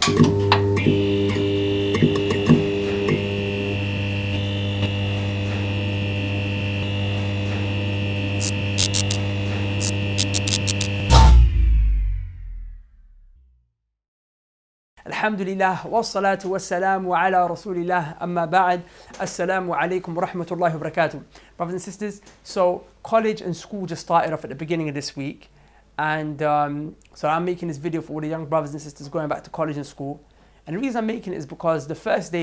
Alhamdulillah, wassalatu wassalamu ala rasulillah, amma ba'd, assalamu alaikum wa rahmatullahi wa barakatuh. Brothers and sisters, so college and school just started off at the beginning of this week, and so I'm making this video for all the young brothers and sisters going back to college and school. And the reason I'm making it is because the first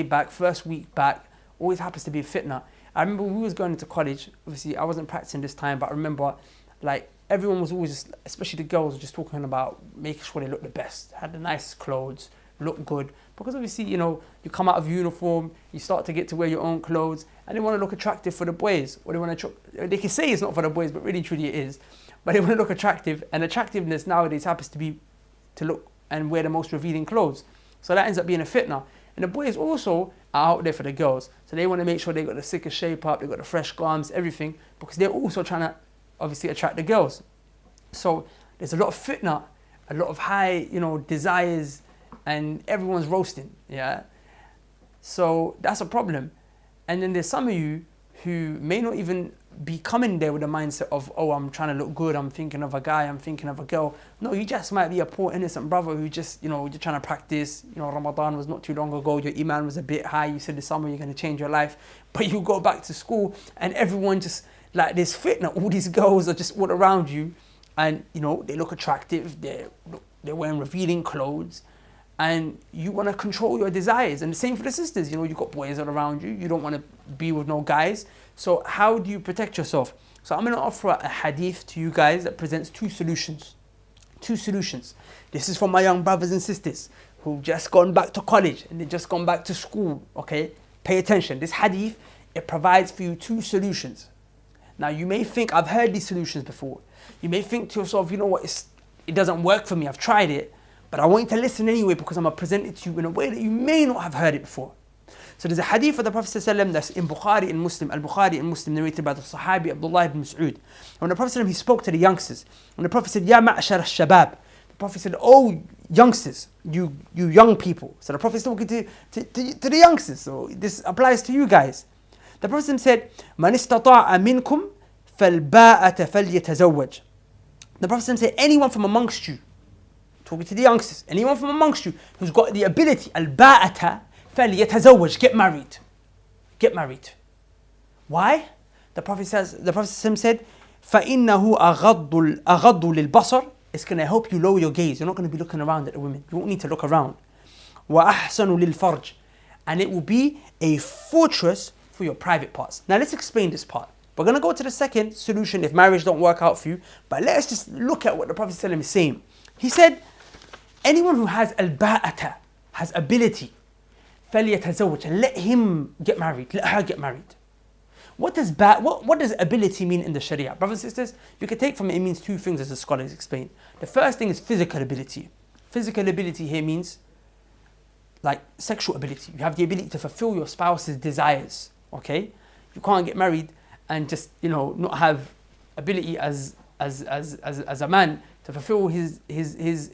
week back, always happens to be a fitna. I remember when we was going into college, obviously I wasn't practicing this time, but I remember like everyone was always just, especially the girls, just talking about making sure they look the best, had the nicest clothes, look good, because obviously, you know, you come out of uniform, you start to get to wear your own clothes, and they want to look attractive for the boys, or they can say it's not for the boys, but really truly it is, but they want to look attractive, and attractiveness nowadays happens to be to look and wear the most revealing clothes. So that ends up being a fitna. And the boys also are out there for the girls, so they want to make sure they got the sickest shape up, they got the fresh garms, everything, because they're also trying to obviously attract the girls. So there's a lot of fitna, a lot of high, you know, desires, and everyone's roasting, yeah? So that's a problem. And then there's some of you who may not even be coming there with the mindset of, oh, I'm trying to look good, I'm thinking of a guy, I'm thinking of a girl. No, you just might be a poor innocent brother who just, you know, you're trying to practice. You know, Ramadan was not too long ago, your iman was a bit high, you said this summer you're going to change your life, but you go back to school and everyone just, like, there's fitna, all these girls are just all around you, and, you know, they look attractive, they're wearing revealing clothes, and you want to control your desires. And the same for the sisters, you know, you got boys all around you, you don't want to be with no guys. So how do you protect yourself? So I'm going to offer a hadith to you guys that presents two solutions. This is for my young brothers and sisters who've just gone back to college and they've just gone back to school, okay? Pay attention. This hadith, it provides for you two solutions. Now you may think, I've heard these solutions before. You may think to yourself, you know what, it doesn't work for me, I've tried it. But I want you to listen anyway, because I'm going to present it to you in a way that you may not have heard it before. So there's a hadith of the Prophet ﷺ that's in Bukhari and Muslim, Al-Bukhari and Muslim, narrated by the Sahabi Abdullah ibn Mas'ud. When the Prophet ﷺ, he spoke to the youngsters, and the Prophet said, Ya ma'ashar al-shabab. The Prophet said, oh youngsters, you young people. So the Prophet is talking to the youngsters, so this applies to you guys. The Prophet said, Man istata'a minkum falba'ata falyatazawwaj. The Prophet said, anyone from amongst you, talking to the youngsters, anyone from amongst you who's got the ability, al-ba'ata falyatazawwaj, get married. Get married. Why? The Prophet said, فَإِنَّهُ أَغَضُّ لِلْبَصَرِ. It's going to help you lower your gaze. You're not going to be looking around at the women. You won't need to look around. وَأَحْسَنُ لِلْفَرْجِ. And it will be a fortress for your private parts. Now let's explain this part. We're going to go to the second solution if marriage don't work out for you. But let's just look at what the Prophet is saying. He said, anyone who has al-ba'ata, has ability, فَلْيَتَزَوَّجْ, and let him get married, let her get married. What does ability mean in the Sharia? Brothers and sisters, you can take from it means two things, as the scholars explain. The first thing is physical ability. Physical ability here means like sexual ability. You have the ability to fulfill your spouse's desires, okay? You can't get married and just, you know, not have ability as a man to fulfill his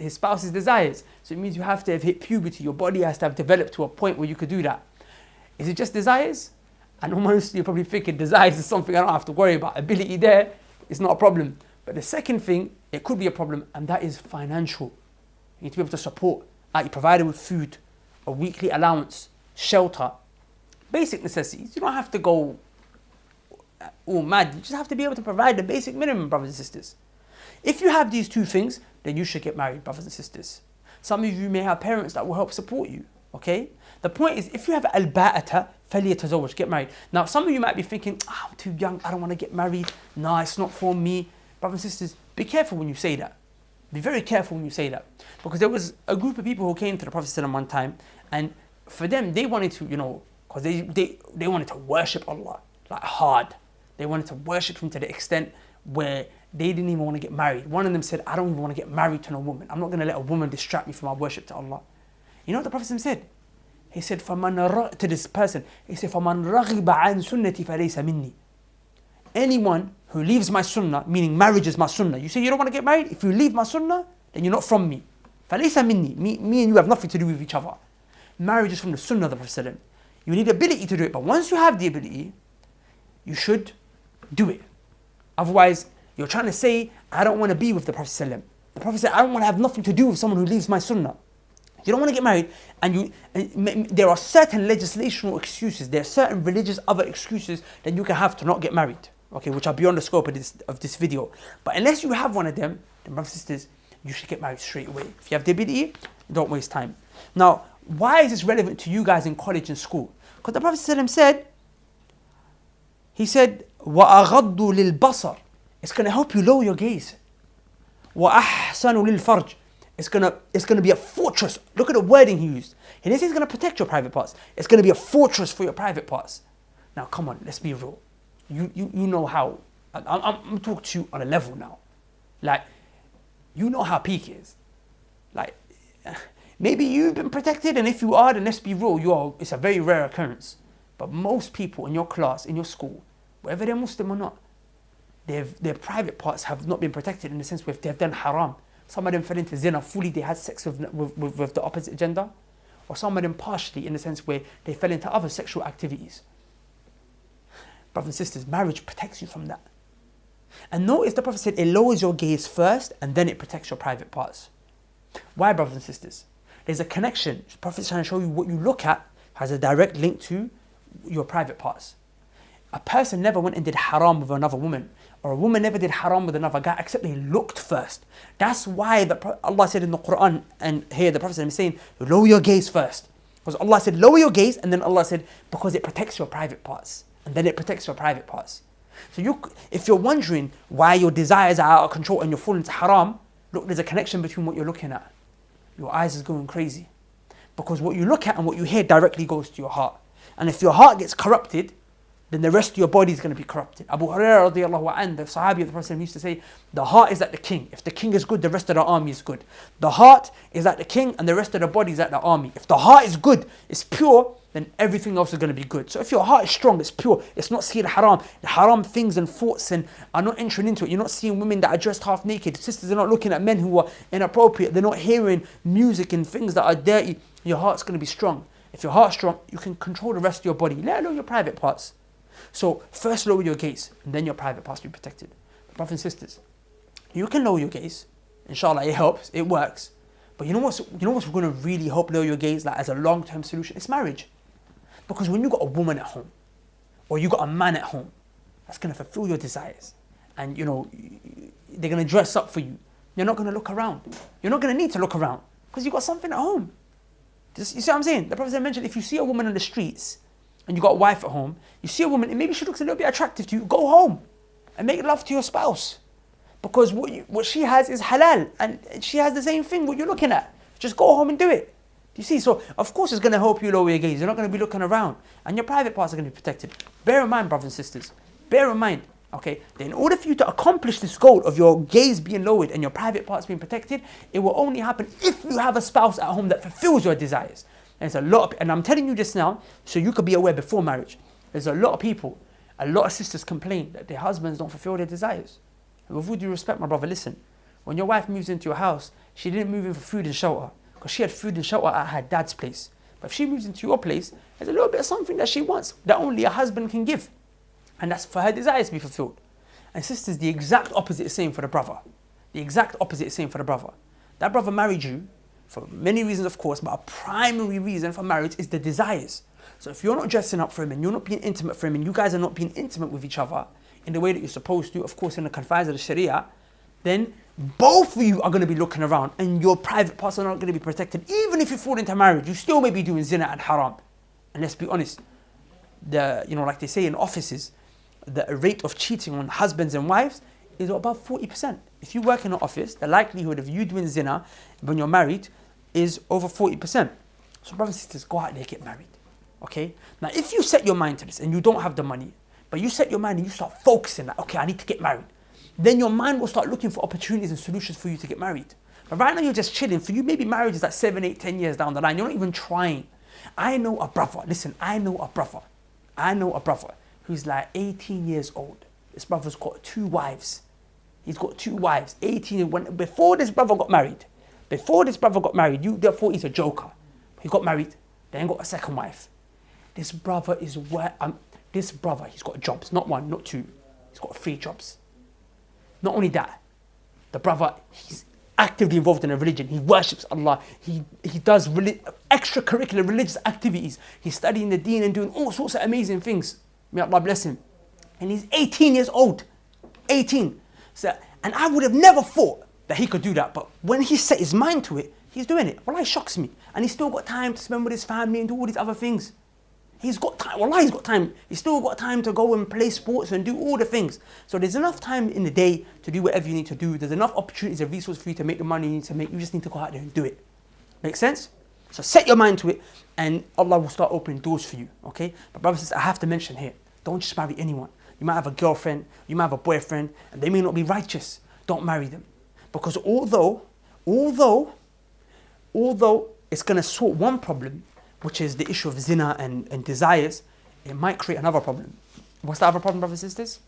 spouse's desires. So it means you have to have hit puberty. Your body has to have developed to a point where you could do that. Is it just desires? And almost you're probably thinking desires is something I don't have to worry about. Ability there is not a problem. But the second thing, it could be a problem, and that is financial. You need to be able to support. You're provided with food, a weekly allowance, shelter, basic necessities. You don't have to go all mad. You just have to be able to provide the basic minimum, brothers and sisters. If you have these two things, then you should get married, brothers and sisters. Some of you may have parents that will help support you, okay? The point is, if you have al-ba'ata, falyatazawwaj, get married. Now, some of you might be thinking, I'm too young, I don't want to get married. No, it's not for me. Brothers and sisters, be careful when you say that. Be very careful when you say that. Because there was a group of people who came to the Prophet ﷺ one time, and for them, they wanted to, you know, because they wanted to worship Allah, like hard. They wanted to worship Him to the extent where they didn't even want to get married. One of them said, I don't even want to get married to no woman. I'm not going to let a woman distract me from our worship to Allah. You know what the Prophet said? He said, to this person, he said, فَمَنْ رَغِبَ عَنْ سُنَّتِي فَلَيْسَ مِنِّي. Anyone who leaves my sunnah, meaning marriage is my sunnah. You say you don't want to get married? If you leave my sunnah, then you're not from me. فَلَيْسَ مِنِّي. Me and you have nothing to do with each other. Marriage is from the sunnah of the Prophet. You need ability to do it, but once you have the ability, you should do it. Otherwise, you're trying to say, I don't want to be with the Prophet. The Prophet said, I don't want to have nothing to do with someone who leaves my sunnah. You don't want to get married, and there are certain legislational excuses, there are certain religious other excuses that you can have to not get married, okay, which are beyond the scope of this video. But unless you have one of them, then brothers and sisters, you should get married straight away. If you have the ability, don't waste time. Now, why is this relevant to you guys in college and school? Because the Prophet said, he said, وَأَغَضُّ لِلْبَصَرِ. It's going to help you lower your gaze. وَأَحْسَنُ لِلْفَرْجِ. It's gonna be a fortress. Look at the wording he used. He didn't say it's gonna protect your private parts. It's gonna be a fortress for your private parts. Now, come on, let's be real. You know how. I'm talking to you on a level now. Like, you know how peak is. Like, maybe you've been protected, and if you are, then let's be real. It's a very rare occurrence. But most people in your class, in your school, whether they're Muslim or not, their private parts have not been protected in the sense where if they've done haram. Some of them fell into zina fully, they had sex with the opposite gender. Or some of them partially in the sense where they fell into other sexual activities. Brothers and sisters, marriage protects you from that. And notice the Prophet said it lowers your gaze first and then it protects your private parts. Why, brothers and sisters? There's a connection. The Prophet is trying to show you what you look at has a direct link to your private parts. A person never went and did haram with another woman, or a woman never did haram with another guy, except they looked first. That's why Allah said in the Quran, and here the Prophet is saying, lower your gaze first. Because Allah said, lower your gaze, and then Allah said, because it protects your private parts. And then it protects your private parts. So if you're wondering why your desires are out of control and you're falling into haram, look, there's a connection between what you're looking at. Your eyes is going crazy. Because what you look at and what you hear directly goes to your heart. And if your heart gets corrupted, then the rest of your body is going to be corrupted. Abu Hurairah radiallahu anhu, the Sahabi of the Prophet, used to say, the heart is like the king. If the king is good, the rest of the army is good. The heart is like the king and the rest of the body is like the army. If the heart is good, it's pure, then everything else is going to be good. So if your heart is strong, it's pure, it's not seeing the haram things and thoughts and are not entering into it. You're not seeing women that are dressed half naked. Sisters are not looking at men who are inappropriate. They're not hearing music and things that are dirty. Your heart's going to be strong. If your heart's strong, you can control the rest of your body, let alone your private parts. So first lower your gaze, and then your private parts will be protected. Brothers and sisters, you can lower your gaze. Inshallah, it helps, it works. But you know what's going to really help lower your gaze, like as a long-term solution? It's marriage. Because when you got a woman at home, or you got a man at home, that's going to fulfill your desires, and they're going to dress up for you. You're not going to look around. You're not going to need to look around because you got something at home. You see what I'm saying? The Prophet mentioned if you see a woman on the streets, and you got a wife at home, you see a woman and maybe she looks a little bit attractive to you, go home and make love to your spouse. Because what she has is halal, and she has the same thing what you're looking at. Just go home and do it. Do you see? So of course it's going to help you lower your gaze. You're not going to be looking around, and your private parts are going to be protected. Bear in mind, brothers and sisters, bear in mind, okay, that in order for you to accomplish this goal of your gaze being lowered and your private parts being protected, it will only happen if you have a spouse at home that fulfills your desires. And there's a lot and I'm telling you this now so you could be aware before marriage. There's a lot of people, a lot of sisters complain that their husbands don't fulfill their desires. And with all due respect, my brother, listen. When your wife moves into your house, she didn't move in for food and shelter because she had food and shelter at her dad's place. But if she moves into your place, there's a little bit of something that she wants that only a husband can give. And that's for her desires to be fulfilled. And sisters, the exact opposite is same for the brother. The exact opposite is same for the brother. That brother married you for many reasons, of course, but a primary reason for marriage is the desires. So if you're not dressing up for him and you're not being intimate for him and you guys are not being intimate with each other in the way that you're supposed to, of course in the confines of the Sharia, then both of you are going to be looking around and your private parts are not going to be protected. Even if you fall into marriage, you still may be doing zina and haram. And let's be honest, like they say in offices, the rate of cheating on husbands and wives is above 40%. If you work in an office, the likelihood of you doing zina when you're married is over 40%. So brothers and sisters, go out there, get married. Okay? Now if you set your mind to this and you don't have the money, but you set your mind and you start focusing like, okay, I need to get married, then your mind will start looking for opportunities and solutions for you to get married. But right now you're just chilling. For you, maybe marriage is like 7, 8, 10 years down the line. You're not even trying. I know a brother who's like 18 years old. This brother's got 2 wives. He's got 2 wives, 18. Before this brother got married, Before this brother got married, you thought he's a joker. He got married, then got a second wife. This brother is he's got jobs, not one, not two. He's got 3 jobs. Not only that, the brother, he's actively involved in a religion. He worships Allah. He does extracurricular religious activities. He's studying the deen and doing all sorts of amazing things. May Allah bless him. And he's 18 years old. 18. So, and I would have never thought that he could do that. But when he set his mind to it, he's doing it. Wallah, it shocks me. And he's still got time to spend with his family and do all these other things. He's got time. Wallah, he's got time. He's still got time to go and play sports and do all the things. So there's enough time in the day to do whatever you need to do. There's enough opportunities and resources for you to make the money you need to make. You just need to go out there and do it. Make sense? So set your mind to it and Allah will start opening doors for you. Okay? But brothers and sisters, I have to mention here, don't just marry anyone. You might have a girlfriend, you might have a boyfriend, and they may not be righteous. Don't marry them. Because although it's going to sort one problem, which is the issue of zina and desires, it might create another problem. What's the other problem, brothers and sisters?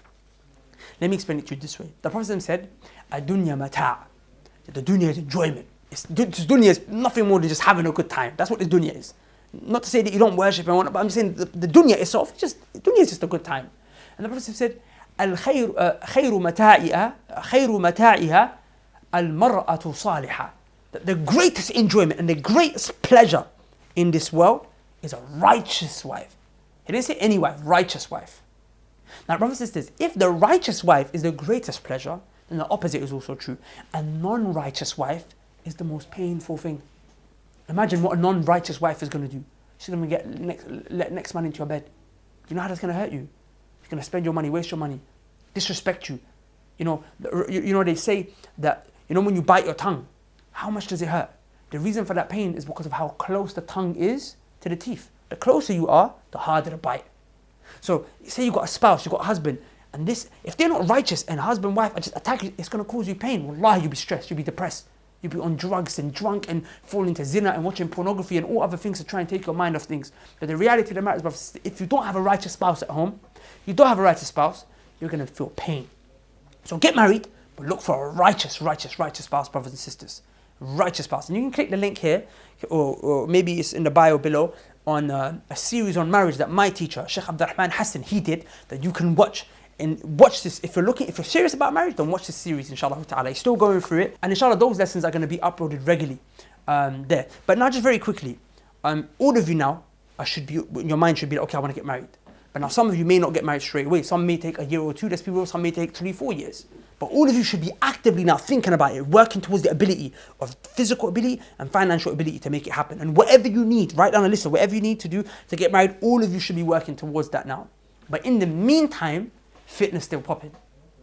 Let me explain it to you this way. The Prophet said, "Ad-dunya mata'." The dunya is enjoyment. This dunya is nothing more than just having a good time. That's what the dunya is. Not to say that you don't worship and whatnot, but I'm just saying the dunya itself, dunya is just a good time. And the Prophet said, "Khayru mata'iha al-mar'atu salihah." The greatest enjoyment and the greatest pleasure in this world is a righteous wife. He didn't say any wife, righteous wife. Now, brothers and sisters, if the righteous wife is the greatest pleasure, then the opposite is also true. A non-righteous wife is the most painful thing. Imagine what a non-righteous wife is going to do. She's going to let next man into your bed. You know how that's going to hurt you? She's going to spend your money, waste your money, disrespect you. You know they say that, when you bite your tongue, how much does it hurt? The reason for that pain is because of how close the tongue is to the teeth. The closer you are, the harder the bite. So say you got a spouse, you got a husband, and if they're not righteous and husband, wife are just attacking you, it's going to cause you pain. Wallahi, you'll be stressed, you'll be depressed. You'll be on drugs and drunk and fall into zina and watching pornography and all other things to try and take your mind off things. But the reality of the matter is, brothers, if you don't have a righteous spouse at home, you're going to feel pain. So get married, but look for a righteous spouse, brothers and sisters. Righteous spouse. And you can click the link here, or maybe it's in the bio below, on a series on marriage that my teacher, Sheikh Abdurrahman Hassan, he did, that you can watch. And watch this. If you're serious about marriage, then watch this series, inshallah ta'ala. He's still going through it. And inshallah, those lessons are going to be uploaded regularly there. But now, just very quickly, all of you now, your mind should be, okay, I want to get married. But now some of you may not get married straight away. Some may take a year or two, let's be real. Some may take 3-4 years. But all of you should be actively now thinking about it, working towards the ability of physical ability and financial ability to make it happen. And whatever you need, write down a list of whatever you need to do to get married, all of you should be working towards that now. But in the meantime, fitness still popping.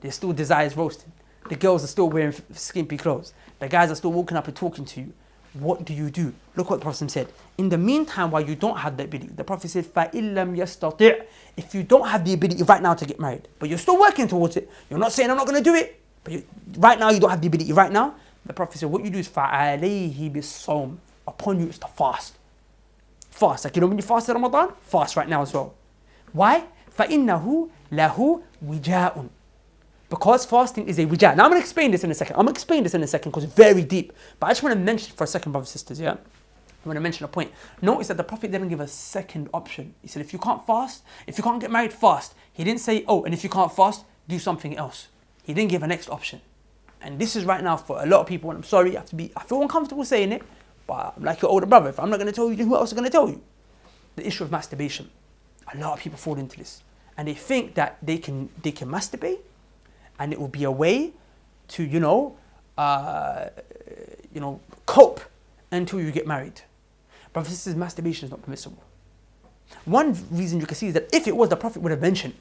There's still desires roasting. The girls are still wearing skimpy clothes. The guys are still walking up and talking to you. What do you do? Look what the Prophet said. In the meantime, while you don't have the ability, the Prophet said, فَإِن لَمْ يَسْتَطِعْ. If you don't have the ability right now to get married, but you're still working towards it, you're not saying I'm not going to do it, but right now you don't have the ability right now, the Prophet said, what you do is فَعَلَيْهِ بِالصَّوْمِ. Upon you is to fast. Fast. Like when you fast in Ramadan, fast right now as well. Why? فَإِنَّهُ لَهُ وِجَاءٌ. Because fasting is a wija. Now I'm going to explain this in a second. Because it's very deep. But I just want to mention for a second, brothers and sisters, yeah? I want to mention a point. Notice that the Prophet didn't give a second option. He said, if you can't fast, if you can't get married, fast. He didn't say, and if you can't fast, do something else. He didn't give a next option. And this is right now for a lot of people, and I'm sorry, I feel uncomfortable saying it, but I'm like your older brother. If I'm not going to tell you, then who else is going to tell you? The issue of masturbation. A lot of people fall into this. And they think that they can masturbate, and it will be a way to, cope until you get married. But this is masturbation is not permissible. One reason you can see is that if it was, the Prophet would have mentioned.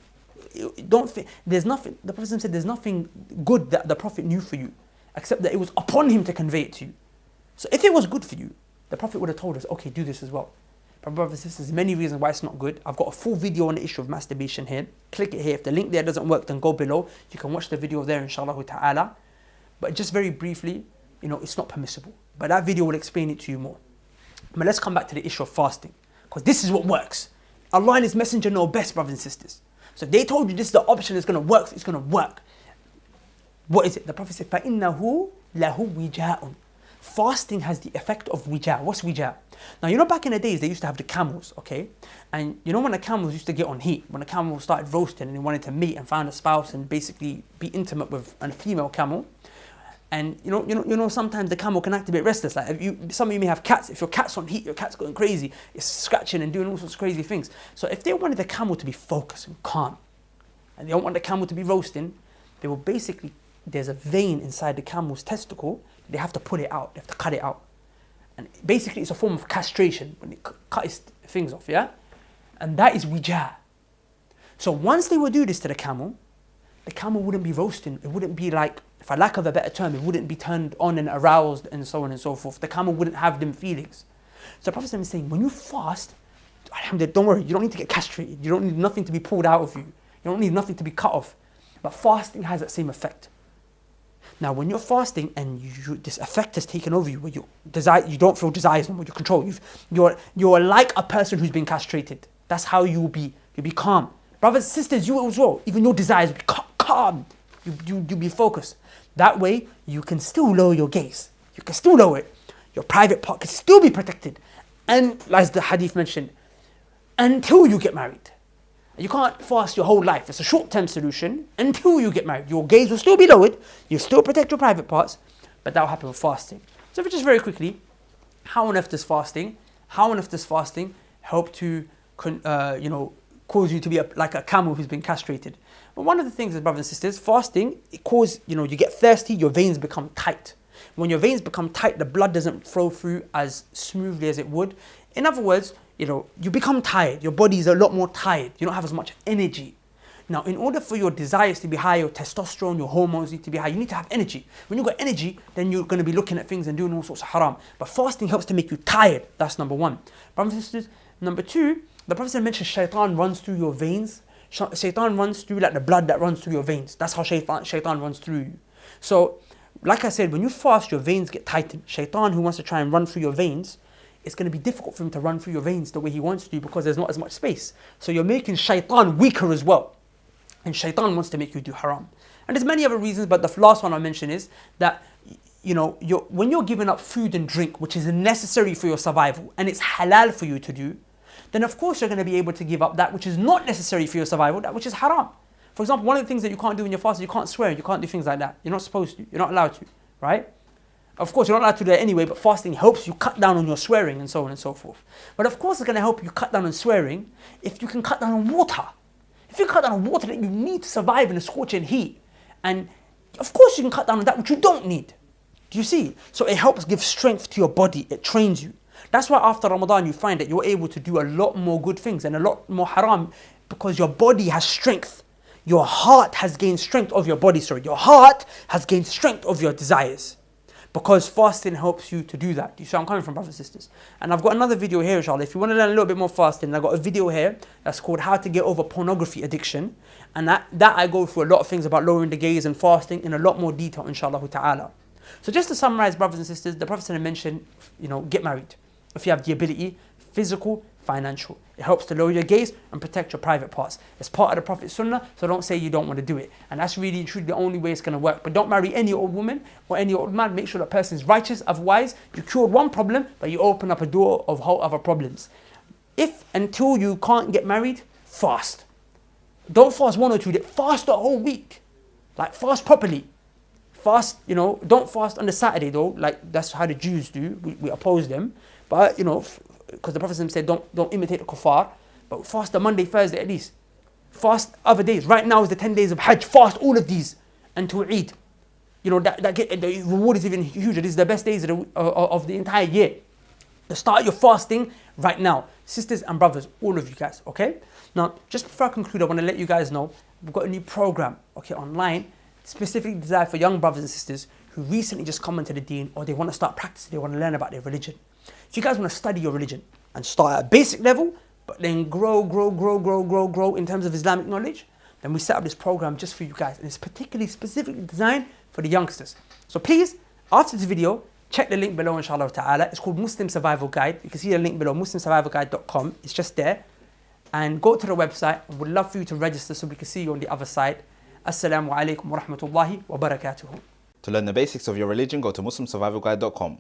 There's nothing. The Prophet said there's nothing good that the Prophet knew for you, except that it was upon him to convey it to you. So if it was good for you, the Prophet would have told us, okay, do this as well. But brothers and sisters, many reasons why it's not good. I've got a full video on the issue of masturbation here. Click it here. If the link there doesn't work, then go below. You can watch the video there, inshallah ta'ala. But just very briefly, it's not permissible. But that video will explain it to you more. But let's come back to the issue of fasting. Because this is what works. Allah and His Messenger know best, brothers and sisters. So if they told you this is the option that's going to work, it's going to work. What is it? The Prophet said, فَإِنَّهُ لَهُ وِجَاءٌ. fasting has the effect of wija. What's wija? Now, you know, back in the days, they used to have the camels, okay? And you know when the camels used to get on heat, when the camel started roasting and he wanted to mate and find a spouse and basically be intimate with a female camel, and you know, sometimes the camel can act a bit restless. Like some of you may have cats. If your cat's on heat, your cat's going crazy. It's scratching and doing all sorts of crazy things. So if they wanted the camel to be focused and calm, and they don't want the camel to be roasting, they will basically, there's a vein inside the camel's testicle. They have to pull it out. They have to cut it out. And basically, it's a form of castration when they cut his things off, yeah? And that is wija. So once they would do this to the camel wouldn't be roasting. It wouldn't be like, for lack of a better term, it wouldn't be turned on and aroused and so on and so forth. The camel wouldn't have them feelings. So the Prophet is saying, when you fast, alhamdulillah, don't worry, you don't need to get castrated. You don't need nothing to be pulled out of you. You don't need nothing to be cut off. But fasting has that same effect. Now, when you're fasting and this effect has taken over you, where you don't feel desires no more, you control. You're like a person who's been castrated. That's how you'll be calm. Brothers and sisters, you as well. Even your desires will be calm. You'll be focused. That way, you can still lower your gaze. You can still lower it. Your private part can still be protected. And as the hadith mentioned, until you get married. You can't fast your whole life. It's a short-term solution until you get married. Your gaze will still be lowered. You'll still protect your private parts, but that will happen with fasting. So just very quickly, how on earth does fasting help to, cause you to be like a camel who's been castrated? But one of the things, brothers and sisters, fasting, it causes, you get thirsty, your veins become tight. When your veins become tight, the blood doesn't flow through as smoothly as it would. In other words, you become tired. Your body is a lot more tired. You don't have as much energy. Now, in order for your desires to be high, your testosterone, your hormones need to be high, you need to have energy. When you've got energy, then you're going to be looking at things and doing all sorts of haram. But fasting helps to make you tired. That's number one. Brothers and sisters, number two, the Prophet mentioned shaitan runs through your veins. Shaitan runs through like the blood that runs through your veins. That's how shaitan runs through you. So, like I said, when you fast, your veins get tightened. Shaitan, who wants to try and run through your veins, it's going to be difficult for him to run through your veins the way he wants to because there's not as much space. So you're making shaitan weaker as well. And shaitan wants to make you do haram. And there's many other reasons, but the last one I mention is that, when you're giving up food and drink, which is necessary for your survival, and it's halal for you to do, then of course you're going to be able to give up that which is not necessary for your survival, that which is haram. For example, one of the things that you can't do in your fast is you can't swear, you can't do things like that. You're not supposed to, you're not allowed to, right? Of course, you're not allowed to do that anyway, but fasting helps you cut down on your swearing and so on and so forth. But of course, it's going to help you cut down on swearing if you can cut down on water. If you cut down on water that you need to survive in the scorching heat, and of course you can cut down on that which you don't need. Do you see? So it helps give strength to your body. It trains you. That's why after Ramadan, you find that you're able to do a lot more good things and a lot more haram because your body has strength. Your heart has gained strength of your body. Your heart has gained strength of your desires. Because fasting helps you to do that. Do you see where I'm coming from, brothers and sisters? And I've got another video here, inshallah. If you want to learn a little bit more fasting, I've got a video here that's called How to Get Over Pornography Addiction. And that I go through a lot of things about lowering the gaze and fasting in a lot more detail, inshallah ta'ala. So just to summarize, brothers and sisters, the Prophet mentioned, get married. If you have the ability, physical, financial. It helps to lower your gaze and protect your private parts. It's part of the Prophet's sunnah, so don't say you don't want to do it. And that's really and truly the only way it's going to work. But don't marry any old woman or any old man. Make sure that person is righteous. Otherwise, you cured one problem, but you open up a door of whole other problems. Until you can't get married, fast. Don't fast 1 or 2 days. Fast the whole week. Like fast properly. Fast, don't fast on the Saturday though. Like that's how the Jews do. We oppose them. But, because the Prophet said don't imitate the kuffar, but fast the Monday, Thursday at least. Fast other days. Right now is the 10 days of Hajj. Fast all of these until Eid. The reward is even huger. These are the best days of the entire year. Start your fasting right now. Sisters and brothers, all of you guys, okay? Now, just before I conclude, I want to let you guys know we've got a new program, online, specifically designed for young brothers and sisters who recently just come into the deen or they want to start practicing, they want to learn about their religion. If you guys want to study your religion and start at a basic level, but then grow in terms of Islamic knowledge, then we set up this program just for you guys. And it's specifically designed for the youngsters. So please, after this video, check the link below, inshallah ta'ala. It's called Muslim Survival Guide. You can see the link below, muslimsurvivalguide.com. It's just there. And go to the website. We'd love for you to register so we can see you on the other side. Assalamu alaikum wa rahmatullahi wa barakatuhu. To learn the basics of your religion, go to muslimsurvivalguide.com.